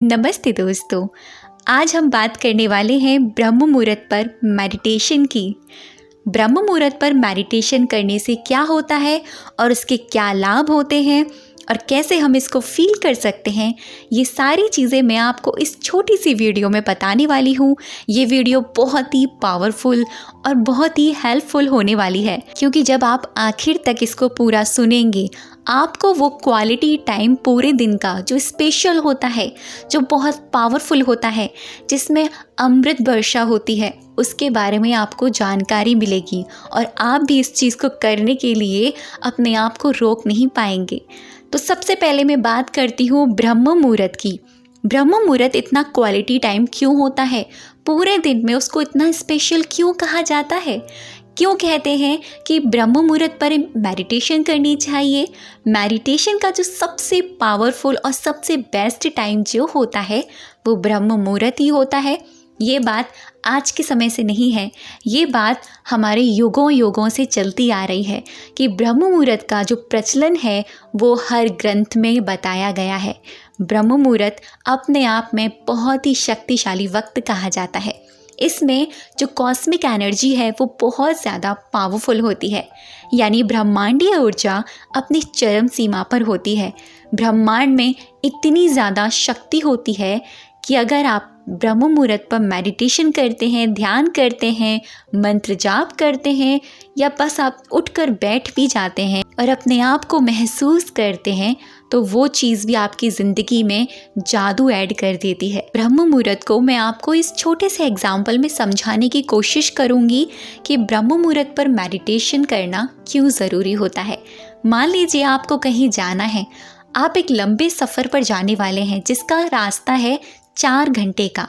नमस्ते दोस्तों। आज हम बात करने वाले हैं ब्रह्म मुहूर्त पर मेडिटेशन की। ब्रह्म मुहूर्त पर मेडिटेशन करने से क्या होता है और उसके क्या लाभ होते हैं और कैसे हम इसको फील कर सकते हैं, ये सारी चीज़ें मैं आपको इस छोटी सी वीडियो में बताने वाली हूँ। ये वीडियो बहुत ही पावरफुल और बहुत ही हेल्पफुल होने वाली है, क्योंकि जब आप आखिर तक इसको पूरा सुनेंगे आपको वो क्वालिटी टाइम पूरे दिन का जो स्पेशल होता है, जो बहुत पावरफुल होता है, जिसमें अमृत वर्षा होती है, उसके बारे में आपको जानकारी मिलेगी और आप भी इस चीज़ को करने के लिए अपने आप को रोक नहीं पाएंगे। तो सबसे पहले मैं बात करती हूँ ब्रह्म मुहूर्त की। ब्रह्म मुहूर्त इतना क्वालिटी टाइम क्यों होता है, पूरे दिन में उसको इतना स्पेशल क्यों कहा जाता है, क्यों कहते हैं कि ब्रह्म मुहूर्त पर मेडिटेशन करनी चाहिए। मेडिटेशन का जो सबसे पावरफुल और सबसे बेस्ट टाइम जो होता है वो ब्रह्म मुहूर्त ही होता है। ये बात आज के समय से नहीं है, ये बात हमारे युगों युगों से चलती आ रही है कि ब्रह्म मुहूर्त का जो प्रचलन है वो हर ग्रंथ में बताया गया है। ब्रह्म मुहूर्त अपने आप में बहुत ही शक्तिशाली वक्त कहा जाता है। इसमें जो कॉस्मिक एनर्जी है वो बहुत ज़्यादा पावरफुल होती है, यानी ब्रह्मांडीय ऊर्जा अपनी चरम सीमा पर होती है। ब्रह्मांड में इतनी ज़्यादा शक्ति होती है कि अगर आप ब्रह्म मुहूर्त पर मेडिटेशन करते हैं, ध्यान करते हैं, मंत्र जाप करते हैं, या बस आप उठकर बैठ भी जाते हैं और अपने आप को महसूस करते हैं, तो वो चीज़ भी आपकी ज़िंदगी में जादू ऐड कर देती है। ब्रह्म मुहूर्त को मैं आपको इस छोटे से एग्जाम्पल में समझाने की कोशिश करूँगी कि ब्रह्म मुहूर्त पर मेडिटेशन करना क्यों ज़रूरी होता है। मान लीजिए आपको कहीं जाना है, आप एक लंबे सफ़र पर जाने वाले हैं जिसका रास्ता है 4 घंटे का।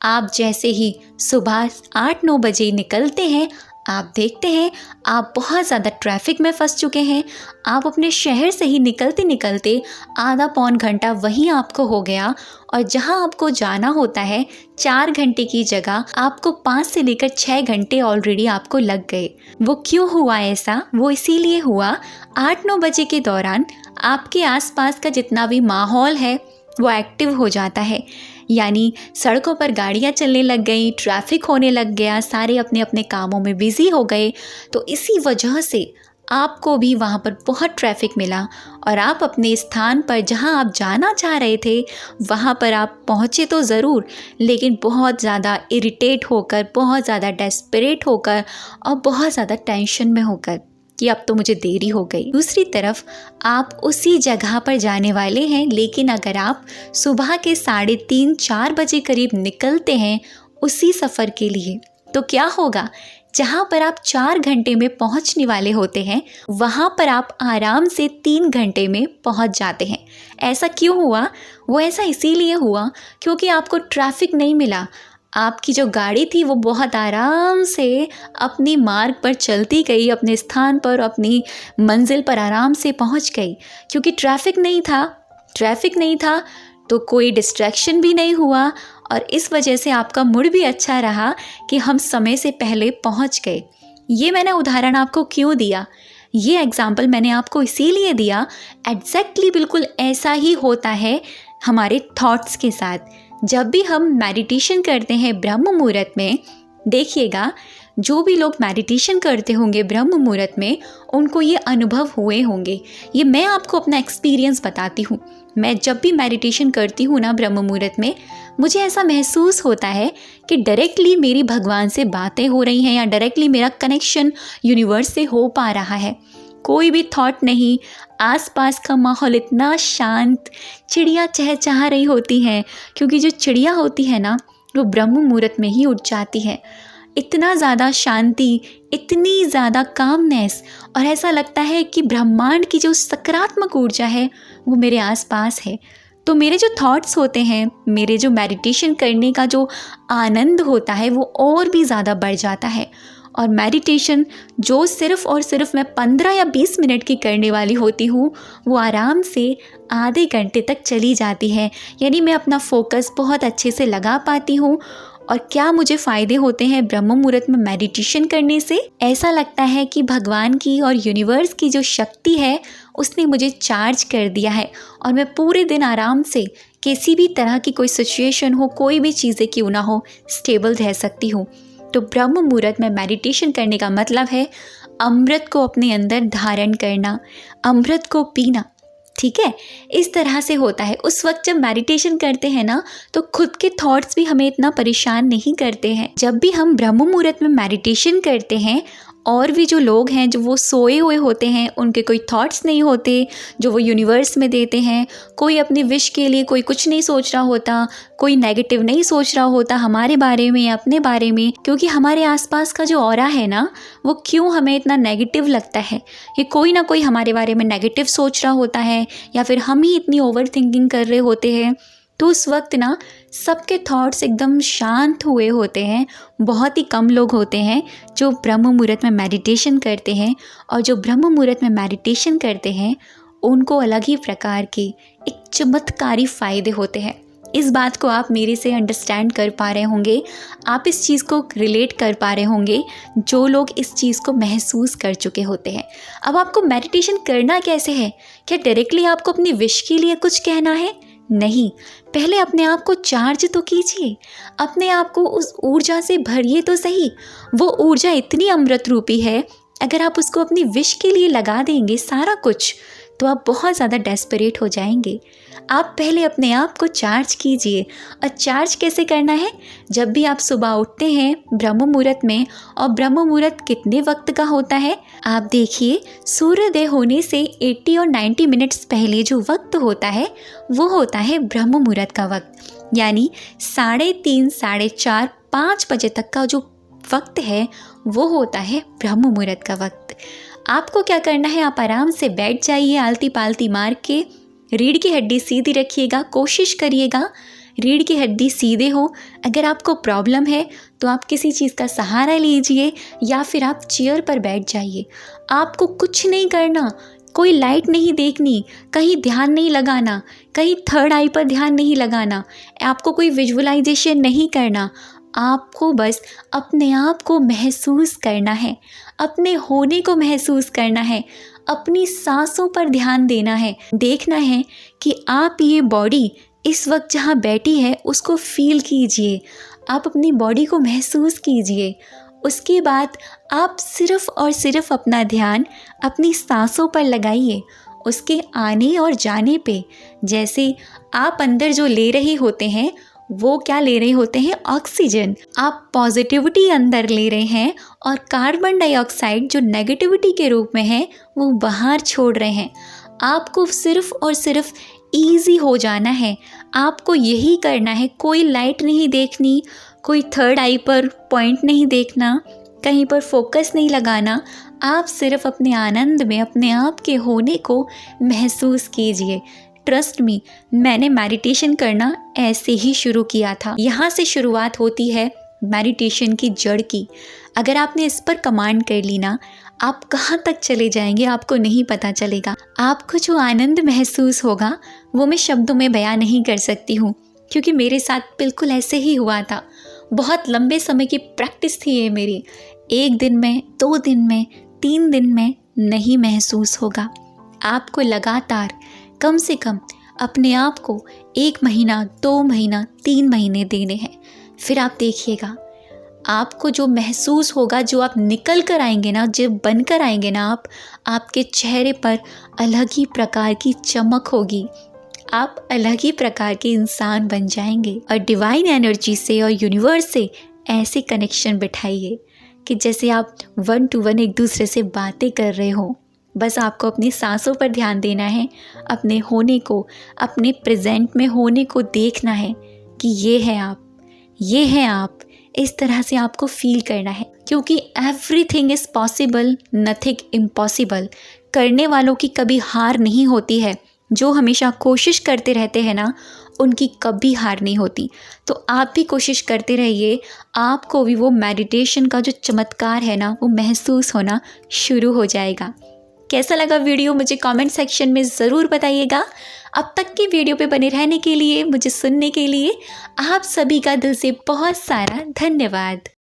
आप जैसे ही सुबह 8-9 बजे निकलते हैं, आप देखते हैं आप बहुत ज़्यादा ट्रैफिक में फंस चुके हैं। आप अपने शहर से ही निकलते निकलते आधा पौन घंटा वहीं आपको हो गया, और जहां आपको जाना होता है 4 घंटे की जगह आपको 5 से लेकर 6 घंटे ऑलरेडी आपको लग गए। वो क्यों हुआ ऐसा? वो इसीलिए हुआ 8-9 बजे के दौरान आपके आसपास का जितना भी माहौल है वो एक्टिव हो जाता है, यानी सड़कों पर गाड़ियाँ चलने लग गई, ट्रैफिक होने लग गया, सारे अपने अपने कामों में बिज़ी हो गए। तो इसी वजह से आपको भी वहाँ पर बहुत ट्रैफिक मिला और आप अपने स्थान पर जहाँ आप जाना चाह रहे थे वहाँ पर आप पहुँचे तो ज़रूर, लेकिन बहुत ज़्यादा इरिटेट होकर, बहुत ज़्यादा डेस्परेट होकर और बहुत ज़्यादा टेंशन में होकर कि अब तो मुझे देरी हो गई। दूसरी तरफ आप उसी जगह पर जाने वाले हैं, लेकिन अगर आप सुबह के 3:30-4 बजे करीब निकलते हैं उसी सफ़र के लिए, तो क्या होगा? जहाँ पर आप 4 घंटे में पहुँचने वाले होते हैं वहाँ पर आप आराम से 3 घंटे में पहुँच जाते हैं। ऐसा क्यों हुआ? वो ऐसा इसीलिए हुआ क्योंकि आपको ट्रैफिक नहीं मिला। आपकी जो गाड़ी थी वो बहुत आराम से अपनी मार्ग पर चलती गई, अपने स्थान पर, अपनी मंजिल पर आराम से पहुंच गई, क्योंकि ट्रैफिक नहीं था तो कोई डिस्ट्रैक्शन भी नहीं हुआ, और इस वजह से आपका मूड भी अच्छा रहा कि हम समय से पहले पहुंच गए। ये मैंने उदाहरण आपको क्यों दिया? ये एग्जाम्पल मैंने आपको इसीलिए दिया, एग्जैक्टली बिल्कुल ऐसा ही होता है हमारे थॉट्स के साथ। जब भी हम मेडिटेशन करते हैं ब्रह्म मुहूर्त में, देखिएगा जो भी लोग मेडिटेशन करते होंगे ब्रह्म मुहूर्त में उनको ये अनुभव हुए होंगे। ये मैं आपको अपना एक्सपीरियंस बताती हूँ। मैं जब भी मेडिटेशन करती हूँ ना ब्रह्म मुहूर्त में, मुझे ऐसा महसूस होता है कि डायरेक्टली मेरी भगवान से बातें हो रही हैं या डायरेक्टली मेरा कनेक्शन यूनिवर्स से हो पा रहा है। कोई भी थॉट नहीं, आसपास का माहौल इतना शांत, चिड़िया चहचहा रही होती हैं, क्योंकि जो चिड़िया होती है ना वो ब्रह्म मुहूर्त में ही उठ जाती है। इतना ज़्यादा शांति, इतनी ज़्यादा कामनेस, और ऐसा लगता है कि ब्रह्मांड की जो सकारात्मक ऊर्जा है वो मेरे आसपास है। तो मेरे जो थॉट्स होते हैं, मेरे जो मेडिटेशन करने का जो आनंद होता है वो और भी ज़्यादा बढ़ जाता है। और मेडिटेशन जो सिर्फ़ और सिर्फ मैं 15 या 20 मिनट की करने वाली होती हूँ वो आराम से आधे घंटे तक चली जाती है, यानी मैं अपना फोकस बहुत अच्छे से लगा पाती हूँ। और क्या मुझे फ़ायदे होते हैं ब्रह्म मुहूर्त में मेडिटेशन करने से? ऐसा लगता है कि भगवान की और यूनिवर्स की जो शक्ति है उसने मुझे चार्ज कर दिया है और मैं पूरे दिन आराम से किसी भी तरह की कोई सिचुएशन हो, कोई भी चीज़ें क्यों ना हो, स्टेबल रह सकती हूँ। तो ब्रह्म मुहूर्त में मेडिटेशन करने का मतलब है अमृत को अपने अंदर धारण करना, अमृत को पीना। ठीक है, इस तरह से होता है। उस वक्त जब मेडिटेशन करते हैं ना, तो खुद के थॉट्स भी हमें इतना परेशान नहीं करते हैं। जब भी हम ब्रह्म मुहूर्त में मेडिटेशन करते हैं, और भी जो लोग हैं जो वो सोए हुए होते हैं, उनके कोई थॉट्स नहीं होते जो वो यूनिवर्स में देते हैं। कोई अपनी विश के लिए कोई कुछ नहीं सोच रहा होता, कोई नेगेटिव नहीं सोच रहा होता हमारे बारे में या अपने बारे में, क्योंकि हमारे आसपास का जो ऑरा है ना, वो क्यों हमें इतना नेगेटिव लगता है कि कोई ना कोई हमारे बारे में नेगेटिव सोच रहा होता है, या फिर हम ही इतनी ओवर थिंकिंग कर रहे होते हैं। तो उस वक्त ना सबके थॉट्स एकदम शांत हुए होते हैं। बहुत ही कम लोग होते हैं जो ब्रह्म मुहूर्त में मेडिटेशन करते हैं, और जो ब्रह्म मुहूर्त में मेडिटेशन करते हैं उनको अलग ही प्रकार के एक चमत्कारी फ़ायदे होते हैं। इस बात को आप मेरे से अंडरस्टैंड कर पा रहे होंगे, आप इस चीज़ को रिलेट कर पा रहे होंगे जो लोग इस चीज़ को महसूस कर चुके होते हैं। अब आपको मेडिटेशन करना कैसे है? क्या डायरेक्टली आपको अपनी विश के लिए कुछ कहना है? नहीं, पहले अपने आप को चार्ज तो कीजिए, अपने आप को उस ऊर्जा से भरिए तो सही। वो ऊर्जा इतनी अमृत रूपी है, अगर आप उसको अपनी विश के लिए लगा देंगे सारा कुछ, तो आप बहुत ज़्यादा डेस्परेट हो जाएंगे। आप पहले अपने आप को चार्ज कीजिए। और चार्ज कैसे करना है? जब भी आप सुबह उठते हैं ब्रह्म मुहूर्त में, और ब्रह्म मुहूर्त कितने वक्त का होता है? आप देखिए, सूर्योदय होने से 80 और 90 मिनट्स पहले जो वक्त होता है वो होता है ब्रह्म मुहूर्त का वक्त। यानी 3:30, 4:30, 5 बजे तक का जो वक्त है वो होता है ब्रह्म मुहूर्त का वक्त। आपको क्या करना है? आप आराम से बैठ जाइए, आलती पालती मार के, रीढ़ की हड्डी सीधी रखिएगा, कोशिश करिएगा रीढ़ की हड्डी सीधे हो। अगर आपको प्रॉब्लम है तो आप किसी चीज़ का सहारा लीजिए, या फिर आप चेयर पर बैठ जाइए। आपको कुछ नहीं करना, कोई लाइट नहीं देखनी, कहीं ध्यान नहीं लगाना, कहीं थर्ड आई पर ध्यान नहीं लगाना, आपको कोई विजुअलाइजेशन नहीं करना। आपको बस अपने आप को महसूस करना है, अपने होने को महसूस करना है, अपनी सांसों पर ध्यान देना है। देखना है कि आप ये बॉडी इस वक्त जहाँ बैठी है उसको फील कीजिए, आप अपनी बॉडी को महसूस कीजिए। उसके बाद आप सिर्फ़ और सिर्फ अपना ध्यान अपनी सांसों पर लगाइए, उसके आने और जाने पे। जैसे आप अंदर जो ले रहे होते हैं वो क्या ले रहे होते हैं? ऑक्सीजन। आप पॉजिटिविटी अंदर ले रहे हैं, और कार्बन डाइऑक्साइड जो नेगेटिविटी के रूप में है वो बाहर छोड़ रहे हैं। आपको सिर्फ़ और सिर्फ ईजी हो जाना है, आपको यही करना है। कोई लाइट नहीं देखनी, कोई थर्ड आई पर पॉइंट नहीं देखना, कहीं पर फोकस नहीं लगाना। आप सिर्फ अपने आनंद में अपने आप के होने को महसूस कीजिए। ट्रस्ट मी, मैंने मेडिटेशन करना ऐसे ही शुरू किया था। यहाँ से शुरुआत होती है मेडिटेशन की जड़ की। अगर आपने इस पर कमांड कर ली ना, आप कहाँ तक चले जाएंगे आपको नहीं पता चलेगा। आपको जो आनंद महसूस होगा वो मैं शब्दों में बयां नहीं कर सकती हूँ, क्योंकि मेरे साथ बिल्कुल ऐसे ही हुआ था। बहुत लंबे समय की प्रैक्टिस थी ये मेरी। 1 दिन में, 2 दिन में, 3 दिन में नहीं महसूस होगा। आपको लगातार कम से कम अपने आप को 1 महीना, 2 महीना, 3 महीने देने हैं। फिर आप देखिएगा आपको जो महसूस होगा, जो आप निकल कर आएंगे ना, जब बन कर आएंगे ना आप, आपके चेहरे पर अलग ही प्रकार की चमक होगी। आप अलग ही प्रकार के इंसान बन जाएंगे। और डिवाइन एनर्जी से और यूनिवर्स से ऐसे कनेक्शन बिठाइए कि जैसे आप 1 to 1 एक दूसरे से बातें कर रहे हो। बस आपको अपनी सांसों पर ध्यान देना है, अपने होने को, अपने प्रेजेंट में होने को देखना है कि ये है आप, ये है आप। इस तरह से आपको फील करना है, क्योंकि everything is possible, nothing impossible. करने वालों की कभी हार नहीं होती है। जो हमेशा कोशिश करते रहते हैं ना, उनकी कभी हार नहीं होती। तो आप भी कोशिश करते रहिए, आपको भी वो मेडिटेशन का जो चमत्कार है ना वो महसूस होना शुरू हो जाएगा। कैसा लगा वीडियो मुझे कमेंट सेक्शन में ज़रूर बताइएगा। अब तक की वीडियो पे बने रहने के लिए, मुझे सुनने के लिए आप सभी का दिल से बहुत सारा धन्यवाद।